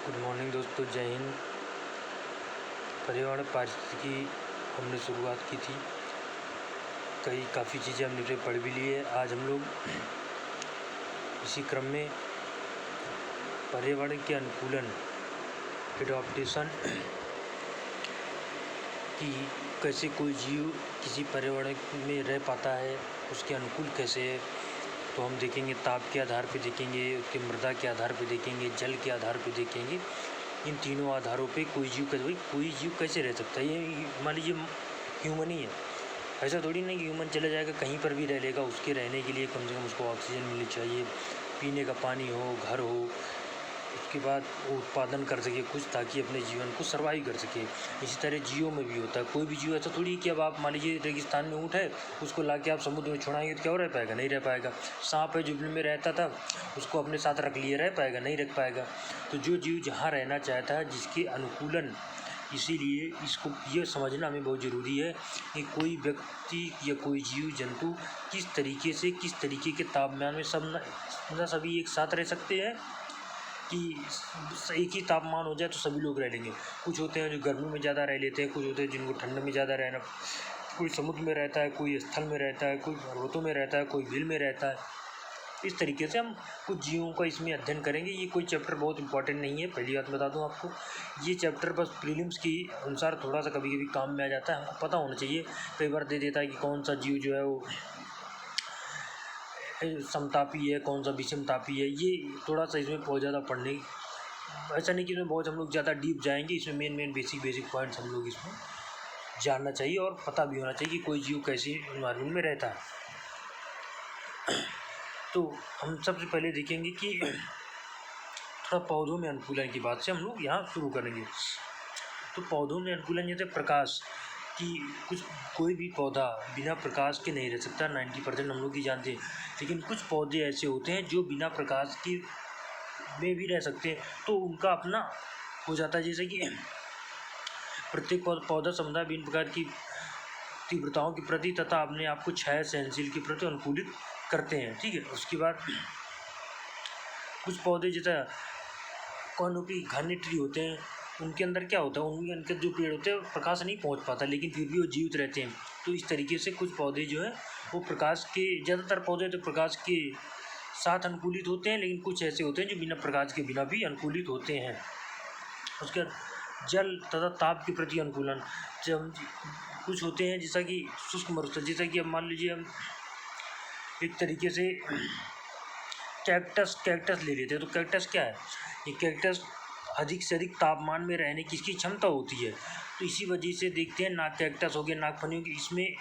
Good morning दोस्तों, जय हिंद। पर्यावरण पारिस्थितिकी हमने शुरुआत की थी, काफ़ी चीज़ें हमने पढ़ भी ली है। आज हम लोग इसी क्रम में पर्यावरण के अनुकूलन, एडॉप्टेशन की कैसे कोई जीव किसी पर्यावरण में रह पाता है, उसके अनुकूल कैसे है, तो हम देखेंगे। ताप के आधार पर देखेंगे, उसके मृदा के आधार पर देखेंगे, जल के आधार पर देखेंगे। इन तीनों आधारों पे कोई जीव कैसे रह सकता है। ये मान लीजिए ह्यूमन ही है, ऐसा थोड़ी नहीं कि ह्यूमन चला जाएगा कहीं पर भी रह लेगा। उसके रहने के लिए कम से कम उसको ऑक्सीजन मिलनी चाहिए, पीने का पानी हो, घर हो, उसके बाद वो उत्पादन कर सके कुछ, ताकि अपने जीवन को सर्वाइव कर सके। इसी तरह जीवों में भी होता है। कोई भी जीव ऐसा थोड़ी कि अब आप मान लीजिए रेगिस्तान में ऊँट है, उसको ला के आप समुद्र में छोड़ाएंगे तो क्या रह पाएगा? नहीं रह पाएगा। सांप है, जुबली में रहता था, उसको अपने साथ रख लिए, रह पाएगा? नहीं रख पाएगा। तो जो जीव जहाँ रहना चाहता है, जिसके अनुकूलन, इसीलिए इसको ये समझना हमें बहुत ज़रूरी है कि कोई व्यक्ति या कोई जीव जंतु किस तरीके के तापमान में सभी एक साथ रह सकते हैं कि एक ही तापमान हो जाए तो सभी लोग रह लेंगे। कुछ होते हैं जो गर्मी में ज़्यादा रह लेते हैं, कुछ होते हैं जिनको ठंड में ज़्यादा रहना, कोई समुद्र में रहता है, कोई स्थल में रहता है, कोई पर्वतों में रहता है, कोई झील में रहता है। इस तरीके से हम कुछ जीवों का इसमें अध्ययन करेंगे। ये कोई चैप्टर बहुत इंपॉर्टेंट नहीं है, पहली बात बता दूं आपको। ये चैप्टर बस प्रीलिम्स की अनुसार थोड़ा सा कभी कभी काम में आ जाता है, हमको पता होना चाहिए। कई बार दे देता है कि कौन सा जीव जो है वो समतापी है, कौन सा विषमतापी है। ये थोड़ा सा इसमें बहुत ज़्यादा पढ़ने, ऐसा नहीं कि इसमें बहुत हम लोग ज़्यादा डीप जाएंगे। इसमें मेन बेसिक पॉइंट्स हम लोग इसमें जानना चाहिए और पता भी होना चाहिए कि कोई जीव कैसी इन्वायरमेंट में रहता है। तो हम सबसे पहले देखेंगे कि थोड़ा पौधों में अनुकूलन की बात से हम लोग यहाँ शुरू करेंगे। तो पौधों में अनुकूलन जैसे प्रकाश की, कोई भी पौधा बिना प्रकाश के नहीं रह सकता, 90% हम लोग ही जानते हैं। लेकिन कुछ पौधे ऐसे होते हैं जो बिना प्रकाश के में भी रह सकते हैं, तो उनका अपना हो जाता है। जैसे कि प्रत्येक पौधा समुदाय विभिन्न प्रकार की तीव्रताओं के प्रति तथा अपने आप को छाया सहनशील के प्रति अनुकूलित करते हैं। ठीक है। उसके बाद कुछ पौधे जैसा कॉनोपी घने ट्री होते हैं, उनके अंदर क्या होता है, उनके अंदर जो पेड़ होते हैं प्रकाश नहीं पहुंच पाता, लेकिन फिर भी वो जीवित रहते हैं। तो इस तरीके से कुछ पौधे जो है वो प्रकाश के, ज़्यादातर पौधे तो प्रकाश के साथ अनुकूलित होते हैं, लेकिन कुछ ऐसे होते हैं जो बिना प्रकाश के बिना भी अनुकूलित होते हैं। उसके बाद जल तथा ताप के प्रति अनुकूलन, जब कुछ होते हैं जैसा कि शुष्क मरुस्थल, जैसा कि अब मान लीजिए हम एक तरीके से कैक्टस ले लेते हैं। तो कैक्टस क्या है? ये कैक्टस अधिक से अधिक तापमान में रहने की इसकी क्षमता होती है। तो इसी वजह से देखते हैं नाग कैक्टस हो गया, नागफनी हो गई, इसमें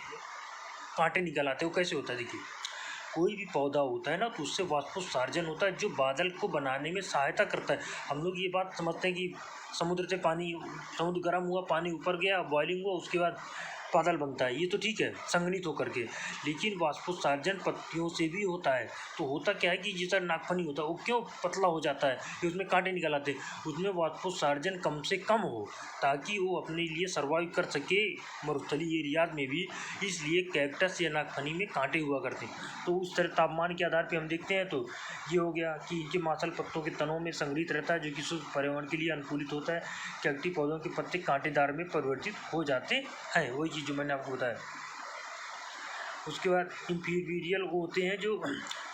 कांटे निकल आते हैं। वो कैसे होता है? देखिए, कोई भी पौधा होता है ना, तो उससे वाष्पोत्सर्जन होता है जो बादल को बनाने में सहायता करता है। हम लोग ये बात समझते हैं कि समुद्र गर्म हुआ, पानी ऊपर गया, बॉइलिंग हुआ, उसके बाद बादल बनता है। ये तो ठीक है, संघनित होकर के। लेकिन वाष्पोत्सर्जन पत्तियों से भी होता है। तो होता क्या है कि जैसा नागफनी होता है, वो क्यों पतला हो जाता है कि उसमें कांटे निकल आते हैं? उसमें वाष्पोत्सर्जन कम से कम हो, ताकि वो अपने लिए सर्वाइव कर सके मरुस्थलीय एरियाज में भी। इसलिए कैक्टस या नागफनी में कांटे हुआ करते हैं। तो उस तरह तापमान के आधार पर हम देखते हैं, तो ये हो गया कि इनके मांसल पत्तों के तनों में संग्रहित रहता है, जो कि शुष्क पर्यावरण के लिए अनुकूलित होता है। कैक्टी पौधों के पत्ते कांटेदार में परिवर्तित हो जाते हैं, वही चीज़ जो मैंने आपको बताया। उसके बाद इंफीरियल वो होते हैं जो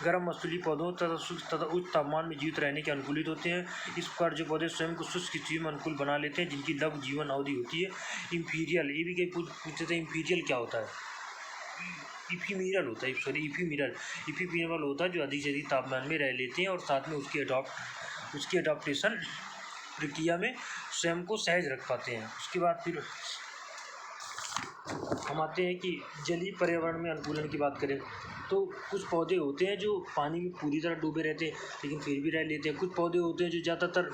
गर्म मस्तूली पौधों तथा उच्च तापमान में जीवित रहने के अनुकूलित होते हैं। इस प्रकार जो पौधे स्वयं को शुष्क स्थिति में अनुकूल बना लेते हैं, जिनकी लघु जीवन अवधि होती है। इंफीरियल, ये भी कई पूछते थे इंफीरियल क्या होता है? इफीमिरल होता है, इफीमिरल होता है जो अधिक से अधिक तापमान में रह लेते हैं और साथ में उसकी एडॉप्टेशन प्रक्रिया में स्वयं को सहज रख पाते हैं। उसके बाद फिर हम आते हैं कि जलीय पर्यावरण में अनुकूलन की बात करें, तो कुछ पौधे होते हैं जो पानी में पूरी तरह डूबे रहते हैं, लेकिन फिर भी रह लेते हैं। कुछ पौधे होते हैं जो ज़्यादातर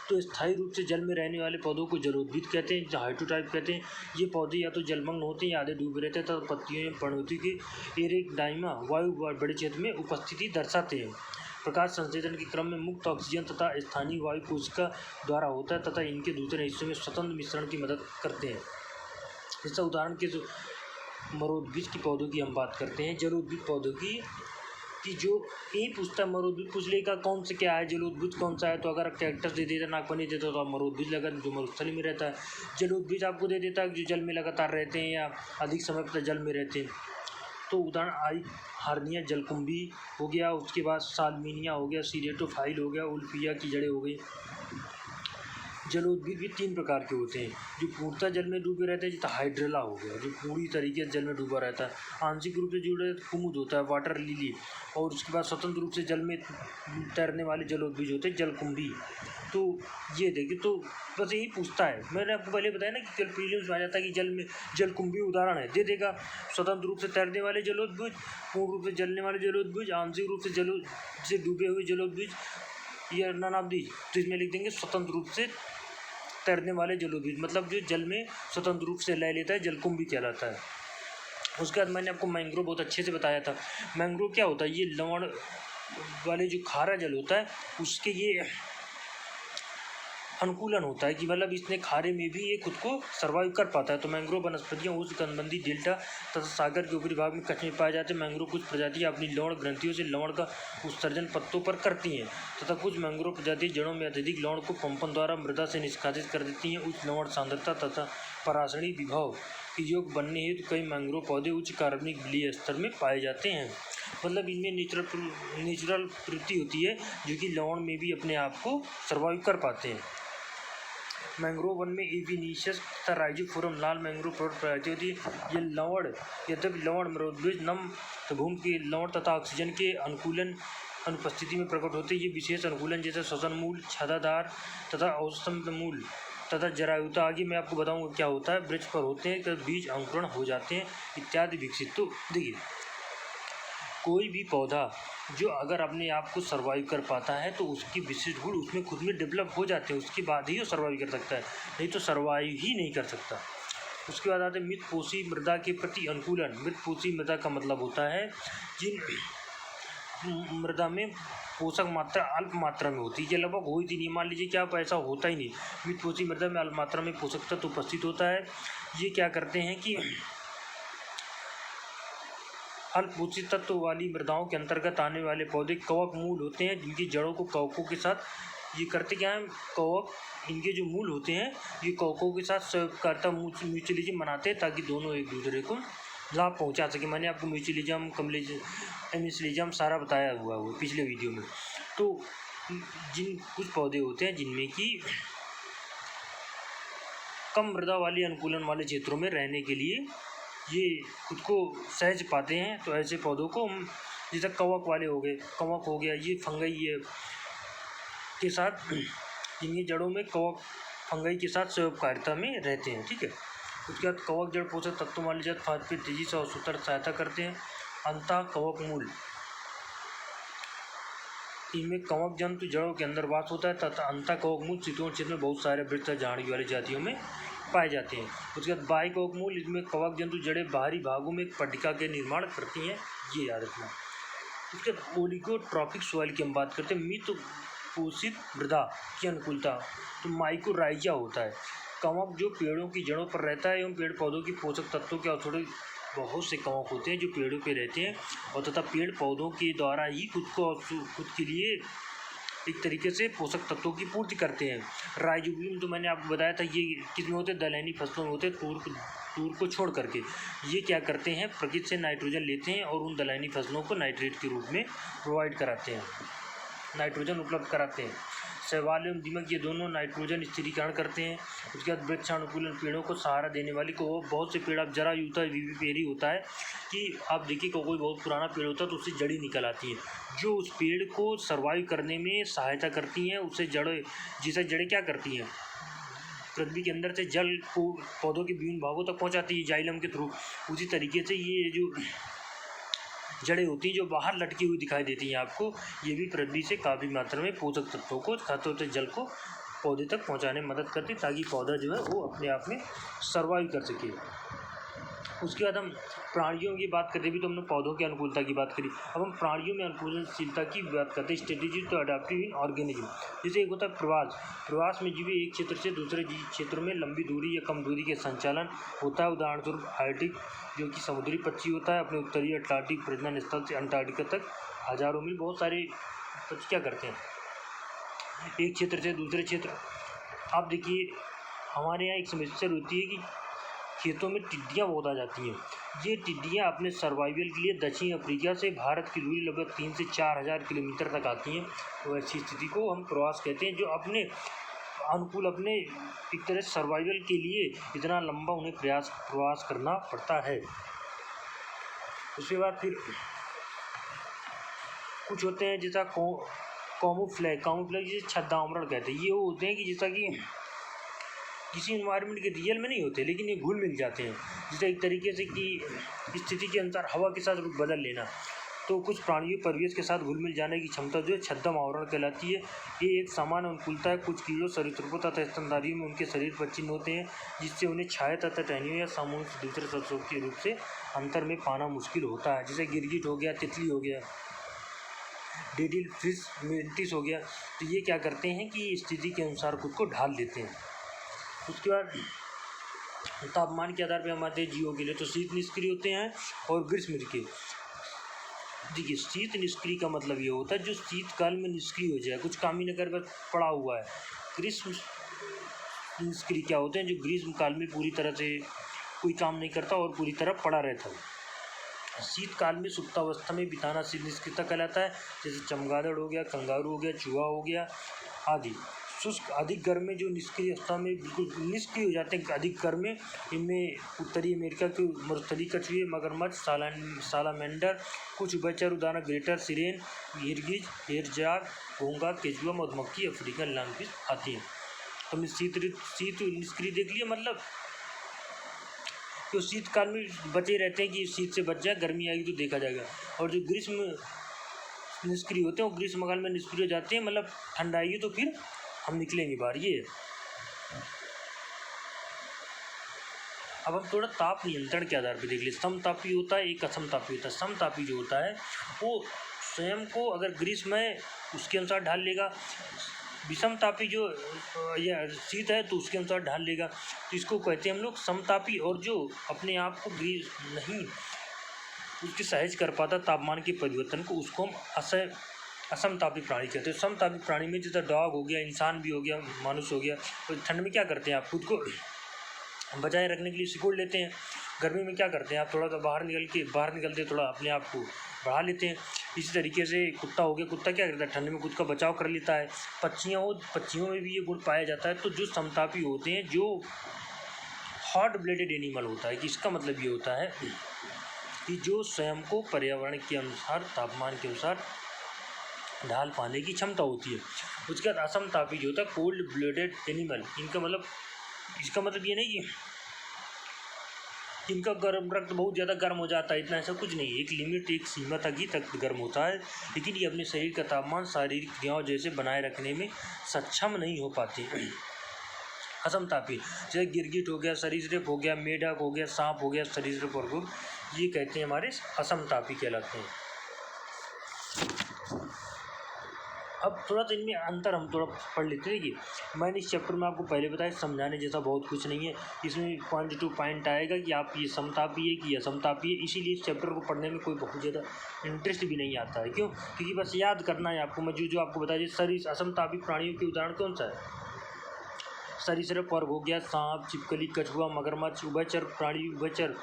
तो स्थायी रूप से जल में रहने वाले पौधों को जलोद्भिद कहते हैं, जो हाइड्रोटाइप कहते हैं। ये पौधे या तो जलमग्न होते हैं या आधे डूबे रहते हैं, तथा पत्तियों में पर्णवती के एरेक्डाइमा वायु बड़े क्षेत्र में उपस्थिति दर्शाते हैं। प्रकाश संश्लेषण के क्रम में मुक्त ऑक्सीजन तथा स्थानीय वायु कोशिका द्वारा होता है, तथा इनके दूसरे हिस्सों में स्वतंत्र मिश्रण की मदद करते हैं। जैसा उदाहरण के मरोद्भिद की पौधों की हम बात करते हैं, जलोद्भिद पौधों की कि जो यही पूछता है मरोद्भिज पूछ लेगा कौन से क्या है, जलोद्भिज कौन सा है, तो अगर कैक्टस दे देता, नागफनी देता तो आप मरोद्भिज लगा जो मरुस्थली में रहता है। जलोद्भिज आपको दे देता है जो जल में लगातार रहते हैं या अधिक समय तक जल में रहते हैं। तो उदाहरण आई हार्निया जलकुंभी हो गया, उसके बाद सालमिनिया हो गया, सीरेटोफाइल हो गया, उल्फिया की जड़ें हो गई। जलोद्भिद भी 3 प्रकार के होते हैं, जो पूर्णतः जल में डूबे रहते हैं, जैसे हाइड्रेला हो गया जो पूरी तरीके से जल में डूबा रहता है। आंशिक रूप से जुड़े कुमुद होता है, वाटर लिली, और उसके बाद स्वतंत्र रूप से जल में तैरने वाले जलोद्भिज होते हैं, जलकुंभी। तो ये देखिए, तो बस यही पूछता है, मैंने आपको पहले बताया ना कि प्रीलिम्स में आ जाता है कि जल में जलकुंभी उदाहरण है, दे देगा स्वतंत्र रूप से तैरने वाले जलोद्भिज, पूर्ण रूप से जलने वाले जलोद्भिज, आंशिक रूप से डूबे हुए जलोद्भिज या नन ऑफ दीज। तो इसमें लिख देंगे स्वतंत्र रूप से तैरने वाले जलोद्भिज, मतलब जो जल में स्वतंत्र रूप से लय लेता है, जलकुंभी कहलाता है। उसके बाद मैंने आपको मैंग्रोव बहुत अच्छे से बताया था। मैंग्रोव क्या होता है, ये लवण वाले जो खारा जल होता है उसके ये अनुकूलन होता है कि मतलब इसने खारे में भी ये खुद को सर्वाइव कर पाता है। तो मैंग्रोव वनस्पतियाँ उष्णकटिबंधीय डेल्टा तथा सागर के ऊपरी भाग में कच्छ में पाए जाते हैं। मैंग्रोव कुछ प्रजातियाँ अपनी लवण ग्रंथियों से लवण का उत्सर्जन पत्तों पर करती हैं तथा कुछ मैंग्रोव प्रजातियाँ जड़ों में अत्यधिक लवण को पंपन द्वारा मृदा से निष्कासित कर देती हैं। उच्च लवण सांद्रता तथा परासरणी विभव के योग बनने हेतु कई मैंग्रोव पौधे उच्च कार्बनिक बलीय स्तर में पाए जाते हैं। मतलब इनमें नेचुरल प्रवृत्ति होती है जो कि लवण में भी अपने आप को सर्वाइव कर पाते हैं। मैंग्रोव वन में एविनीशियस तथा राइजोफोरम लाल मैंग्रोव प्रजाति होती है। ये लवण यद्यपि लवण मरोद्भिज नम भूमि के लवण तथा ऑक्सीजन के अनुपस्थिति में प्रकट होते हैं। ये विशेष अनुकूलन जैसे श्वसन मूल, छादाधार तथा औषधम मूल तथा जरायुता आगे मैं आपको बताऊंगा क्या होता है, वृक्ष पर होते हैं, कभी बीज अंकुरण हो जाते हैं इत्यादि विकसित। तो देखिए, कोई भी पौधा जो अगर अपने आप को सर्वाइव कर पाता है तो उसकी विशिष्ट गुण उसमें खुद में डेवलप हो जाते हैं, उसके बाद ही वो सर्वाइव कर सकता है, नहीं तो सर्वाइव ही नहीं कर सकता। उसके बाद आते हैं मृतपोषी मृदा के प्रति अनुकूलन। मृतपोषी मृदा का मतलब होता है जिन मृदा में पोषक मात्रा अल्प मात्रा में होती है, ये लगभग हो ही नहीं, मान लीजिए कि आप ऐसा होता ही नहीं, मृतपोषी मृदा में अल्प मात्रा में पोषक तत्व उपस्थित होता है। ये क्या करते हैं कि अल्प पोषक तत्व वाली मृदाओं के अंतर्गत आने वाले पौधे कवक मूल होते हैं, जिनकी जड़ों को कवकों के साथ ये करते क्या हैं, कवक इनके जो मूल होते हैं ये कवकों के साथ सहयोगकारिता म्यूचुअलिज्म बनाते हैं ताकि दोनों एक दूसरे को लाभ पहुंचा सके। मैंने आपको म्यूचुअलिज्म कम्युनिज्म सारा बताया हुआ है पिछले वीडियो में। तो जिन कुछ पौधे होते हैं जिनमें कि कम मृदा वाले अनुकूलन वाले क्षेत्रों में रहने के लिए ये खुद को सहज पाते हैं, तो ऐसे पौधों को हम जैसे कवक वाले हो गए, कवक हो गया, ये फंगई ये के साथ जिनकी जड़ों में कवक फंगई के साथ सहयोगकारिता में रहते हैं, ठीक है। उसके बाद कवक जड़ पोषक तत्वों वाले जड़ फाज पे तेजी से और सूत्र सहायता करते हैं। अंतः कवक मूल, इनमें कवक जंतु जड़ों के अंदर वास होता है तथा अंतः कवक मूल शीतोष्ण क्षेत्र में बहुत सारे वृक्ष झाड़ी वाली जातियों में पाए जाते हैं। उसके बाद बाह्य कवक मूल, इसमें कवक जंतु जड़ें बाहरी भागों में पट्टिका के निर्माण करती हैं, ये याद रखना। उसके बाद ओलिगोट्रॉपिक सॉइल की हम बात करते हैं। मृत पोषित मृदा की अनुकूलता, तो माइकोराइजा होता है, कवक जो पेड़ों की जड़ों पर रहता है एवं पेड़ पौधों की पोषक तत्वों के अवशोषण। बहुत से कवक होते हैं जो पेड़ों पे रहते हैं और तथा पेड़ पौधों के द्वारा ही खुद के लिए एक तरीके से पोषक तत्वों की पूर्ति करते हैं। राइजोबियम तो मैंने आपको बताया था, ये किसमें होते हैं, दलहनी फसलों में होते हैं, तूर को छोड़ करके। ये क्या करते हैं, प्रकृति से नाइट्रोजन लेते हैं और उन दलहनी फसलों को नाइट्रेट के रूप में प्रोवाइड कराते हैं, नाइट्रोजन उपलब्ध कराते हैं। शैवाल एवं दीमक ये दोनों नाइट्रोजन स्थिरीकरण करते हैं। उसके बाद वृक्षानुकूलन, पेड़ों को सहारा देने वाली को बहुत से पेड़, आप जरा यूता विविपेरी होता है कि आप देखिए कोई बहुत पुराना पेड़ होता है तो उससे जड़ी निकल आती हैं जो उस पेड़ को सर्वाइव करने में सहायता करती हैं। उससे जड़ें क्या करती हैं, पृथ्वी के अंदर से जल को पौधों के विभिन्न भागों तक पहुँचाती है जाइलम के थ्रू। उसी तरीके से ये जो जड़ें होती हैं जो बाहर लटकी हुई दिखाई देती हैं आपको, ये भी पृथ्वी से काफ़ी मात्रा में पोषक तत्वों को खाते होते जल को पौधे तक पहुंचाने में मदद करती है ताकि पौधा जो है वो अपने आप में सर्वाइव कर सके। उसके बाद हम प्राणियों की बात करते भी तो हमने पौधों की अनुकूलता की बात करी। अब हम प्राणियों में अनुकूलनशीलता की बात करते हैं, strategy to adaptive in organism. जैसे एक होता है प्रवास। प्रवास में जीव एक क्षेत्र से दूसरे क्षेत्र में लंबी दूरी या कम दूरी के संचालन होता है। उदाहरण स्वरूप आर्टिक जो कि समुद्री पक्षी होता है, अपने उत्तरी अटलांटिक प्रजनन स्थल से अंटार्कटिका तक हजारों मील बहुत सारे पक्षी क्या करते हैं, एक क्षेत्र से दूसरे क्षेत्र। आप देखिए हमारे यहाँ एक समस्या होती है कि खेतों में टिड्डियाँ बहुत आ जाती हैं। ये टिड्डियाँ अपने सर्वाइवल के लिए दक्षिण अफ्रीका से भारत की दूरी लगभग 3 से 4 हज़ार किलोमीटर तक आती हैं। तो ऐसी स्थिति को हम प्रवास कहते हैं, जो अपने अनुकूल अपने एक तरह सर्वाइवल के लिए इतना लंबा उन्हें प्रवास करना पड़ता है। उसके बाद फिर कुछ होते हैं जैसा कैमोफ्लेज जिसे छद्मावरण कहते हैं। ये वो होते हैं कि जैसा कि किसी इन्वायरमेंट के रियल में नहीं होते, लेकिन ये घुल मिल जाते हैं। जैसे एक तरीके से कि स्थिति के अनुसार हवा के साथ बदल लेना। तो कुछ प्राणियों परिवेश के साथ घुल मिल जाने की क्षमता जो है छद्म आवरण कहलाती है। ये एक सामान्य अनुकूलता है। कुछ कीड़ों, सरीसृपों तथा स्तनधारियों में उनके शरीर पर चिन्ह होते हैं, जिससे उन्हें छाया तथा टहनियों या सामूहिक से दूसरे सदस्यों के रूप से अंतर में पाना मुश्किल होता है। जैसे गिरगिट हो गया, तितली हो गया, डेविल फिश, मेंटिस हो गया। तो ये क्या करते हैं कि स्थिति के अनुसार खुद को ढाल लेते हैं। उसके बाद तापमान के आधार पर हमारे जीवों के लिए तो शीत निष्क्रिय होते हैं और ग्रीष्म के। देखिए शीत निष्क्रिय का मतलब ये होता है जो शीतकाल में निष्क्रिय हो जाए, कुछ काम ही न कर बस पड़ा हुआ है। ग्रीष्म निष्क्रिय क्या होते हैं, जो ग्रीष्म काल में पूरी तरह से कोई काम नहीं करता और पूरी तरह पड़ा रहता है। शीतकाल में सुप्तावस्था में बिताना शीत निष्क्रियता कहलाता है। जैसे चमगादड़ हो गया, कंगारू हो गया, चूहा हो गया आदि। शुष्क अधिक गर्म में जो निष्क्रिय अवस्था में बिल्कुल निष्क्रिय हो जाते हैं अधिक गर्म में, इनमें उत्तरी अमेरिका के मरुस्थलीय कछुए, मगरमच्छ, सालामेंडर, कुछ उभयचर उदाहरण ग्रेटर सिरेन, गिरगिट, हेरजाग, घोंघा, केचुआ, मधुमक्खी, अफ्रीकन लैंगफिश आती हैं। तो हमने शीत निष्क्रिय देख लिया, मतलब तो शीतकाल में बचे रहते हैं कि शीत से बच जाए, गर्मी आएगी तो देखा जाएगा। और जो ग्रीष्म निष्क्रिय होते हैं वो ग्रीष्म काल में निष्क्रिय हो जाते हैं, मतलब ठंड आएगी तो फिर हम निकलेंगे बाहर। ये अब हम थोड़ा ताप नियंत्रण के आधार पर देख लें। समतापी होता है, एक असमतापी होता है। समतापी जो होता है वो स्वयं को अगर ग्रीष्म है उसके अनुसार ढाल लेगा, विषमतापी जो या शीत है तो उसके अनुसार ढाल लेगा। तो इसको कहते हैं हम लोग समतापी। और जो अपने आप को नहीं उसके सहज कर पाता तापमान के परिवर्तन को, उसको हम असमतापी प्राणी कहते हैं। समतापी प्राणी में जैसे डॉग हो गया, इंसान भी हो गया, मनुष्य हो गया, तो ठंड में क्या करते हैं आप खुद को बचाए रखने के लिए सिकोड़ लेते हैं। गर्मी में क्या करते हैं आप थोड़ा सा बाहर निकलते थोड़ा अपने आप को बढ़ा लेते हैं। इसी तरीके से कुत्ता हो गया, कुत्ता क्या करता है ठंड में खुद का बचाव कर लेता है। पक्षियों में भी ये गुण पाया जाता है। तो जो समतापी होते हैं, जो हॉट ब्लडेड एनिमल होता है, कि इसका मतलब ये होता है कि जो स्वयं को पर्यावरण के अनुसार, तापमान के अनुसार ढाल पाने की क्षमता होती है। उसके बाद असमतापी जो होता है कोल्ड ब्लडेड एनिमल, इसका मतलब ये नहीं कि इनका रक्त बहुत ज़्यादा गर्म हो जाता है, इतना ऐसा कुछ नहीं है। एक लिमिट, एक सीमा तक ही तक गर्म होता है, लेकिन ये अपने शरीर का तापमान शारीरिक क्रियाओं जैसे बनाए रखने में सक्षम नहीं हो पाते। असमतापी जैसे गिरगिट हो गया, सरीसृप हो गया, मेढक हो गया, सांप हो गया, सरीसृप और गुड़, ये कहते हैं हमारे असमतापी कहलाते हैं। अब थोड़ा सा इनमें अंतर हम थोड़ा पढ़ लेते हैं। कि मैंने इस चैप्टर में आपको पहले बताया समझाने जैसा बहुत कुछ नहीं है। इसमें पॉइंट टू पॉइंट आएगा कि आप ये समतापी है कि असमतापी है। इसीलिए इस चैप्टर को पढ़ने में कोई बहुत ज़्यादा इंटरेस्ट भी नहीं आता है। क्यों? क्योंकि बस याद करना है आपको। मैं जो आपको बताया, शरीर असमतापी प्राणियों के उदाहरण कौन सा है? सरीसृप वर्ग हो गया, सांप, छिपकली, कछुआ, मगरमच्छ। उभयचर प्राणी, उभयचर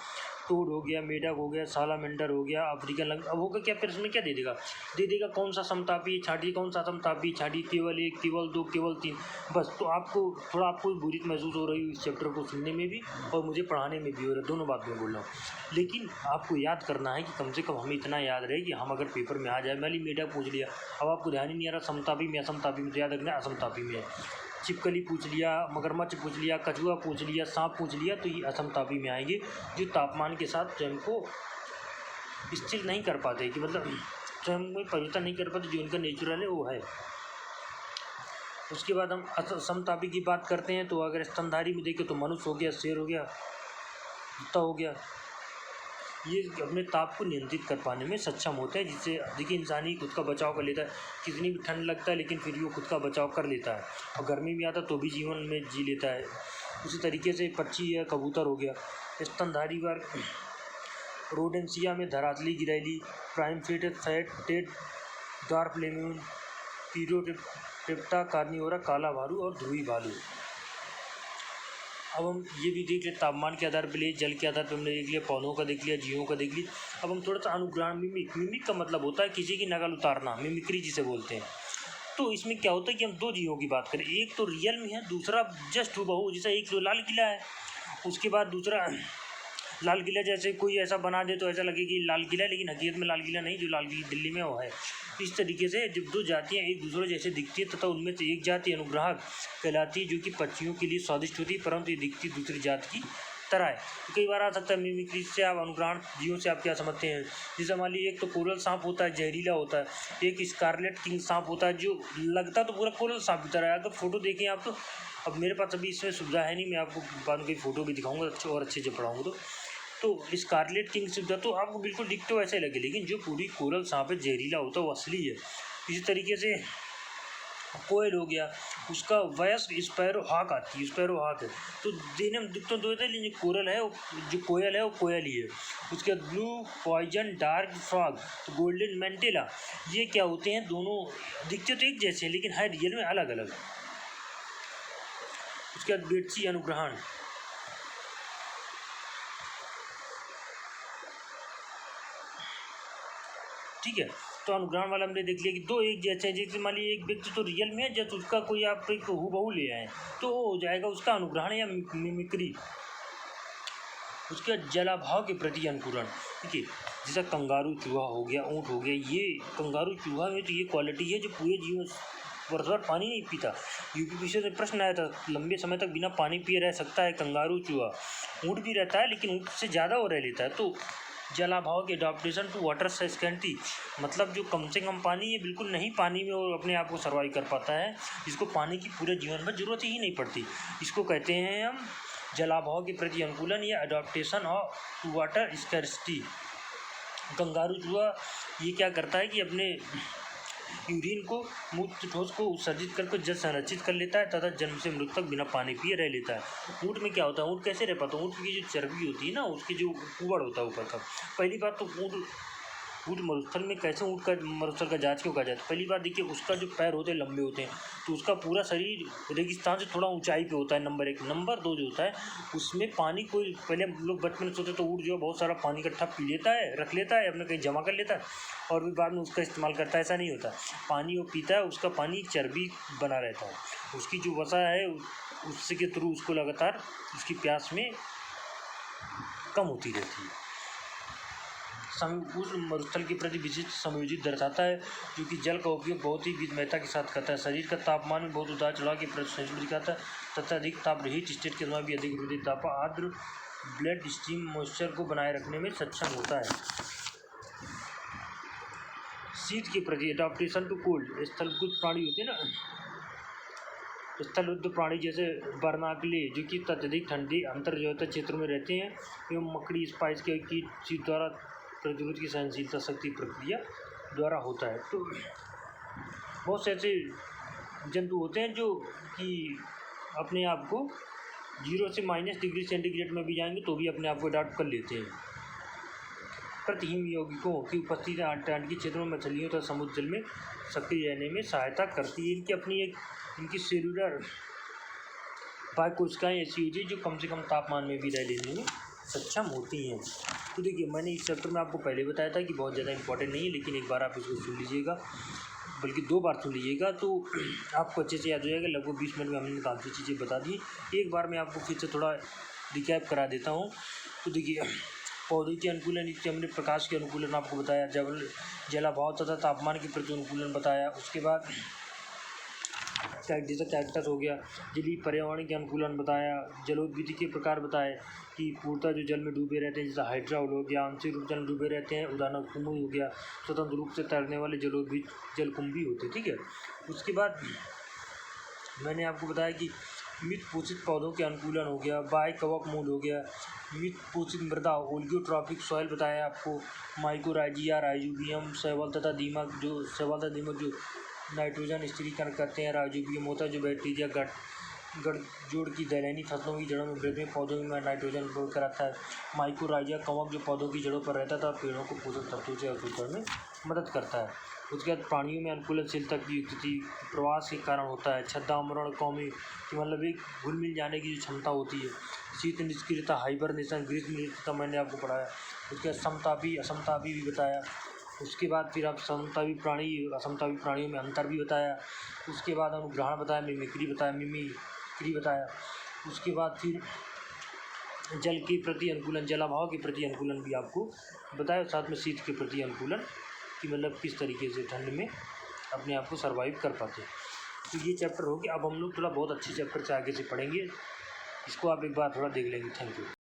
टोड हो गया, मेढक हो गया, सालामेंडर हो गया, अफ्रीकन लंग। अब होगा क्या, फिर इसमें क्या दे देगा कौन सा समतापी छाटिए, कौन सा समतापी छाटिए, केवल 1, केवल 2, केवल 3, बस। तो आपको बुरी महसूस हो रही है इस चैप्टर को सुनने में भी और मुझे पढ़ाने में भी हो रहा है, दोनों बात में बोल रहा हूँ। लेकिन आपको याद करना है कि कम से कम हमें इतना याद रहे कि हम अगर पेपर में आ जाए, मैंने मेढक पूछ लिया, अब आपको ध्यान ही नहीं आ रहा समतापी में असमतापी में, तो याद रखना असमतापी में है। छिपकली पूछ लिया, मगरमच्छ पूछ लिया, कछुआ पूछ लिया, सांप पूछ लिया, तो ये असमतापी में आएंगे, जो तापमान के साथ स्वयं को स्थिर नहीं कर पाते, कि मतलब स्वयं में परिवर्तन नहीं कर पाते, जो इनका नेचुरल है वो है। उसके बाद हम असमतापी की बात करते हैं। तो अगर स्तनधारी में देखें तो मनुष्य हो गया, शेर हो गया, कुत्ता हो गया, ये अपने ताप को नियंत्रित कर पाने में सक्षम होता है, जिससे देखिए इंसान ही खुद का बचाव कर लेता है। कितनी भी ठंड लगता है लेकिन फिर भी वो खुद का बचाव कर लेता है, और गर्मी भी आता तो भी जीवन में जी लेता है। उसी तरीके से पक्षी या कबूतर हो गया, स्तनधारी वर्ग रोडेंसिया में धरातली गिरैली, प्राइमफेटेड फैटेड डार्क लेम्यून, पीरोटिप्टा कार्निवोरा, काला भालू और ध्रुवी भालू। अब हम ये भी देख लिया तापमान के आधार पर लिए, जल के आधार पर हमने देख लिया, पौधों का देख लिया, जीवों का देख लिया। अब हम थोड़ा सा अनुग्रहण मिमिक का मतलब होता है किसी की नकल उतारना, मिमिक्री जिसे बोलते हैं। तो इसमें क्या होता है कि हम दो जीवों की बात करें, एक तो रियल में है, दूसरा जस्ट हूबहू, जैसा एक तो लाल किला है, उसके बाद दूसरा लाल किला जैसे कोई ऐसा बना दे तो ऐसा लगे कि लाल किला है, लेकिन हकीकत में लाल किला नहीं, जो लाल किला दिल्ली में वो है। इस तरीके से जब दो जातियाँ एक दूसरे जैसे दिखती है तथा उनमें से एक जाति अनुग्राहक कहलाती है, जो कि पक्षियों के लिए स्वादिष्ट होती है, परंतु ये दिखती दूसरी जाति की तरह है। तो कई बार आ सकता है मिमिक्री से आप अनुग्रहण जीवों से आप क्या समझते हैं। जैसे मान लीजिए एक तो कोरल सांप होता है, जहरीला होता है, एक स्कारलेट किंग सांप होता है, जो लगता तो पूरा कोरल सांप की तरह है। अगर फोटो देखें आप तो, अब मेरे पास अभी इसमें सुविधा है नहीं, मैं आपको बाद में कोई फ़ोटो भी दिखाऊंगा अच्छे और अच्छे से पढ़ाऊँगा। तो स्कारलेट किंग सुविधा तो आपको बिल्कुल दिखते वैसे लगे, लेकिन जो पूरी कोरल सांप है जहरीला होता है वो असली है। इसी तरीके से कोयल हो गया, उसका वयस्क स्पैरो हाक आती है, स्पैरो हाक है, तो देखने में दिखते तो है, लेकिन कोरल है जो कोयल है वो कोयल ही है। उसके बाद ब्लू पॉइजन डार्क फ्रॉग, तो गोल्डन मेंटेला, ये क्या होते हैं, दोनों दिखते तो एक जैसे हैं लेकिन है रियल में अलग अलग। उसके बाद बेटसी अनुग्रहण, ठीक है। तो अनुग्रहण वाला हमने देख लिया कि दो एक जैसे हैं, जैसे मान लीजिए एक व्यक्ति तो रियल में है, जब उसका कोई आप एक हूबहू ले आए तो वो हो जाएगा उसका अनुग्रहण या मिमिक्री। उसके जलाभाव के प्रति अनुकूलन, ठीक है, जैसा कंगारू चूहा हो गया, ऊँट हो गया। ये कंगारू चूहा में तो ये क्वालिटी है जो पूरे जीवन वर्ष भर पानी नहीं पीता। यूपीपीसी से प्रश्न आया था, लंबे समय तक बिना पानी पिए रह सकता है कंगारू चूहा। ऊँट भी रहता है लेकिन ऊँट से ज़्यादा वो रह लेता है। तो जलाभाव के अडॉप्टेशन टू वाटर सेस्केंटी, मतलब जो कम से कम पानी, ये बिल्कुल नहीं पानी में और अपने आप को सर्वाइव कर पाता है, जिसको पानी की पूरे जीवन में ज़रूरत ही नहीं पड़ती। इसको कहते हैं हम जलाभाव के प्रति अनुकूलन या adaptation of to water scarcity. Kangaroo चूहा ये क्या करता है कि अपने यूरिन को, मूत्र ठोस को उत्सर्जित करके जल संरक्षित कर लेता है तथा जन्म से मृत्यु तक बिना पानी पिए रह लेता है। ऊँट में क्या होता है, ऊँट कैसे रह पाता है, ऊँट की जो चर्बी होती है ना, उसकी जो कुबड़ होता है ऊपर का, पहली बात तो ऊँट मरुस्थल में कैसे ऊँट का मरुस्थल का जात क्यों कहा जाता है। पहली बात देखिए, उसका जो पैर होते हैं लंबे होते हैं, तो उसका पूरा शरीर रेगिस्तान से थोड़ा ऊंचाई पे होता है, नंबर एक। नंबर दो जो होता है उसमें पानी, कोई पहले हम लोग बचपन में सोचते तो ऊँट जो है बहुत सारा पानी इकट्ठा पी लेता है, रख लेता है, अपने कहीं जमा कर लेता है और भी बाद में उसका इस्तेमाल करता है, ऐसा नहीं होता। पानी वो पीता है, उसका पानी चर्बी बना रहता है, उसकी जो वसा है उससे के थ्रू उसको लगातार उसकी प्यास में कम होती रहती है। उस मरुस्थल के प्रति विशिष्ट समयोजित दर्शाता है, जो कि जल का उपयोग बहुत ही विधमयता के साथ करता है। शरीर का तापमान में बहुत उतार चढ़ाव के प्रति सहिष्णुता दिखाता है तथा अधिक ताप रहित स्टेट के समय भी अधिक हृदय ताप आर्द्र ब्लड स्ट्रीम मॉइस्चर को बनाए रखने में सक्षम होता है। शीत के प्रति एडाप्टेशन टू कोल्ड, स्थलकुच प्राणी होते हैं ना, स्थलबद्ध प्राणी जैसे बर्नाकले, जो कि अत्यधिक ठंडी अंतर्जलता क्षेत्रों में रहते हैं, एवं मकड़ी स्पाइस के कीट शीत द्वारा प्रतिरोध की सहनशीलता शक्ति प्रक्रिया द्वारा होता है। तो बहुत से ऐसे जंतु होते हैं जो कि अपने आप को 0 से -डिग्री सेंटीग्रेड में भी जाएंगे तो भी अपने आप को अडॉप्ट कर लेते हैं। प्रतिहिम यौगिकों की उपस्थिति अंटार्कटिक क्षेत्रों में मछलियों तथा समुद्र जल में सक्रिय रहने में सहायता करती है। इनकी अपनी एक इनकी सेलुलर बायोकोशिकाएँ ऐसी होती है जो कम से कम तापमान में भी रह लेने में सक्षम होती हैं। तो देखिए, मैंने इस चैप्टर में आपको पहले बताया था कि बहुत ज़्यादा इंपॉर्टेंट नहीं है, लेकिन एक बार आप इसको सुन लीजिएगा, बल्कि 2 बार सुन लीजिएगा तो आपको अच्छे से याद हो जाएगा। लगभग 20 मिनट में हमने काफ़ी चीज़ें बता दी। एक बार मैं आपको फिर से थोड़ा रिकैप करा देता हूँ। तो देखिए, पौधे के अनुकूलन, इससे हमने प्रकाश के अनुकूलन आपको बताया, जलाभाव तथा तापमान के प्रति अनुकूलन बताया। उसके बाद जैसा कैक्टस हो गया, जलीय पर्यावरण के अनुकूलन बताया, जलोद्भिद के प्रकार बताए कि पूर्णतः जो जल में डूबे रहते हैं, जैसा हाइड्राउल हो गया, आंशिक रूप जल में डूबे रहते हैं, उदाहरण कुमुद हो गया, स्वतंत्र रूप से तैरने वाले जलोद्भिद जलकुंभी होते हैं, ठीक है। उसके बाद मैंने आपको बताया कि मित पोषित पौधों के अनुकूलन हो गया, बाह्य कवक मूल हो गया, मित पोषित मृदा, ओलिगोट्रॉपिक सॉइल बताया आपको, माइकोराइजिया, राइजोबियम, शैवाल तथा दीमक जो नाइट्रोजन स्थिरीकरण करते हैं, राइजोबियम होता है जो बैक्टीरिया गठजोड़ की दलहनी फसलों की जड़ों में वृद्धि में पौधों में नाइट्रोजन उपयोग कराता है, माइकोराइजिया कवक जो पौधों की जड़ों पर रहता था पेड़ों को पोषक तत्वों से अवशोषण में मदद करता है। उसके बाद प्राणियों में अनुकूलनशीलता की स्थिति प्रवास के कारण होता है, छद्मावरण कौमी कि मतलब एक घुल मिल जाने की जो क्षमता होती है, शीत निष्क्रियता, हाइबरनेशन, ग्रीष्म निष्क्रियता मैंने आपको पढ़ाया। उसके बाद समतापी असमतापी भी बताया। उसके बाद फिर आप समतापी प्राणी असमतापी प्राणियों में अंतर भी बताया। उसके बाद अनुग्रहण बताया, मिमिक्री बताया। उसके बाद फिर जल के प्रति अनुकूलन, जलाभाव के प्रति अनुकूलन भी आपको बताया, साथ में शीत के प्रति अनुकूलन कि मतलब किस तरीके से ठंड में अपने आप को सर्वाइव कर पाते हैं। तो ये चैप्टर हो गया। अब हम लोग थोड़ा बहुत अच्छे चैप्टर से आगे से पढ़ेंगे, इसको आप एक बार थोड़ा देख लेंगे। Thank you.